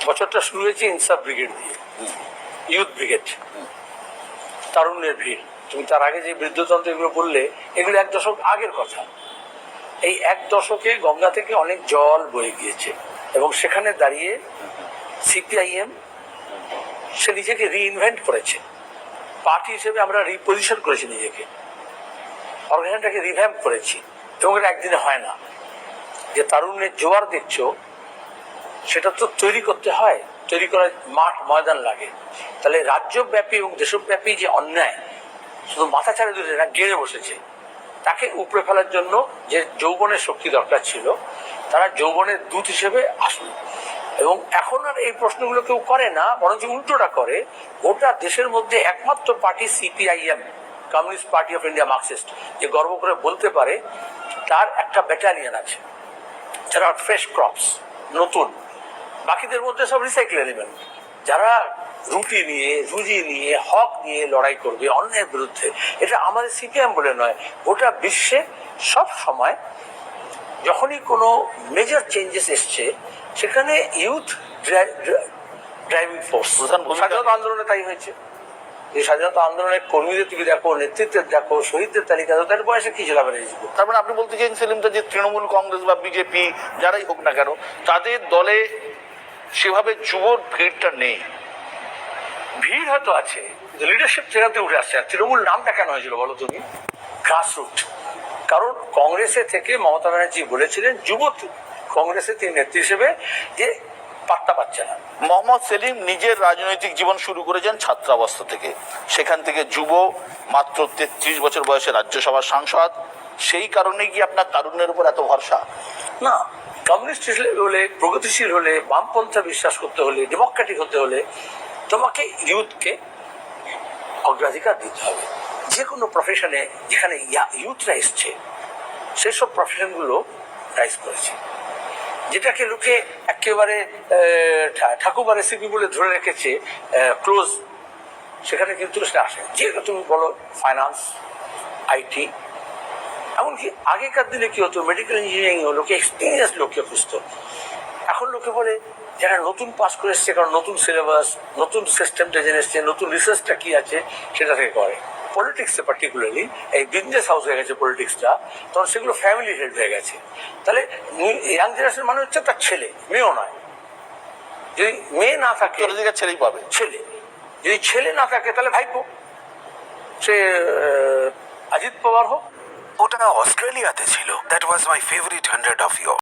বছরটা শুরু হয়েছে ইনসাফ ব্রিগেড দিয়ে, ইউথ ব্রিগেড, তারুণ্যের ভিড়। তুমি তার আগে যে বৃদ্ধতন্ত্র এগুলো বললে, এগুলো 1 দশক আগের কথা। এই 1 দশকে গঙ্গা থেকে অনেক জল বয়ে গিয়েছে এবং সেখানে দাঁড়িয়ে সিপিআইএম সে নিজেকে রিইনভেন্ট করেছে। পার্টি হিসেবে আমরা রিপোজিশন করেছি নিজেকে, অর্গানাইজেশনটাকে রিভ্যাম্প করেছি। এবং এটা একদিনে হয় না। যে তারুণ্যের জোয়ার দেখছো, সেটা তো তৈরি করতে হয়, তৈরি করার মাঠ ময়দান লাগে। তাহলে রাজ্যব্যাপী এবং দেশব্যাপী যে অন্যায় শুধু মাথা ছাড়ে দিলে না, গেড়ে বসেছে, তাকে উপড়ে ফেলার জন্য যে যৌবনের শক্তি দরকার ছিল, তারা যৌবনের দূত হিসেবে আসলো। এবং এখন আর এই প্রশ্নগুলো কেউ করে না, বরঞ্চ উল্টোটা করে। গোটা দেশের মধ্যে একমাত্র party CPIM, communist party of India, Marxist, যে গর্ব করে বলতে পারে তার একটা ব্যাটালিয়ন আছে যারা ফ্রেশ ক্রপস, নতুন। বাকিদের মধ্যে সব রিসাইকেল এলিমেন্ট, যারা রুটি নিয়ে, রুজি নিয়ে, হক নিয়ে লড়াই করবে অন্যায়ের বিরুদ্ধে। এটা আমাদের সিপিএম বলে নয়, গোটা বিশ্বে সব সময় যখনই কোনো মেজর চেঞ্জেস এসছে, সেখানে ইউথ ড্রাইভিং ফোর্স। স্বাধীনতা আন্দোলনে তাই হয়েছে। এই স্বাধীনতা আন্দোলনের কর্মীদের তুমি দেখো, নেতৃত্বের দেখো, শহীদদের তালিকা, তাদের বয়সে কি ছিল? তার মানে আপনি বলতে চাইছেন সেলিমটা, যে তৃণমূল কংগ্রেস বা বিজেপি যারাই হোক না কেন, তাদের দলে সেভাবে যুবর ভিড়টা নেই। ভিড় হয়তো আছে, লিডারশিপ সেখান থেকে উঠে আসছে। আর তৃণমূল নামটা কেন হয়েছিল বলো তুমি? গ্রাসরুট। কারণ কংগ্রেসে থেকে মমতা ব্যানার্জি বলেছিলেন যুব কংগ্রেসের তিনি নেত্রী হিসেবে যে পাত্তা পাচ্ছে না। মোহাম্মদ সেলিম নিজের রাজনৈতিক জীবন শুরু করেছেন ছাত্রাবস্থা থেকে। সেখান থেকে যুব, মাত্র 33 বছর বয়সে রাজ্যসভার সাংসদ। সেই কারণেই কি আপনার তারুণ্যের উপর এত ভরসা? না, কমিউনিস্ট হলে, প্রগতিশীল হলে, বামপন্থা বিশ্বাস করতে হলে, ডেমোক্রেটিক হতে হলে তোমাকে ইউথকে অগ্রাধিকার দিতে হবে। যে কোনো প্রফেশনে যেখানে ইউথরা এসছে, সেই সব প্রফেশনগুলো রাইজ করেছে। যেটাকে লোকে একেবারে ঠাকুরবা রেসিপি বলে ধরে রেখেছে ক্লোজ, সেখানে কিন্তু সেটা আসে। যে তুমি বলো ফাইন্যান্স, আইটি, এমনকি আগেকার দিনে কি হতো, মেডিকেল ইঞ্জিনিয়ারিং লোকে এক্সপিরিয়েন্স লোককে খুঁজত। এখন লোকে বলে যারা নতুন পাস করে এসছে, কারণ নতুন সিলেবাস, নতুন সিস্টেমটা জেনে এসছে, নতুন রিসার্চটা কি আছে সেটা থেকে করে। পলিটিক্সে পার্টিকুলারলি এই বিজনেস হাউস হয়ে গেছে পলিটিক্সটা, তখন সেগুলো ফ্যামিলি হেড হয়ে গেছে। তাহলে ইয়াং জেনারেশন মানে হচ্ছে তার ছেলে, মেয়েও নয়। যদি মেয়ে না থাকে, ছেলেই পাবে। ছেলে যদি ছেলে না থাকে, তাহলে ভাইপো, সে অজিত পাওয়ার হোক। ওটা অস্ট্রেলিয়াতে ছিল। That was my favourite 100 of your.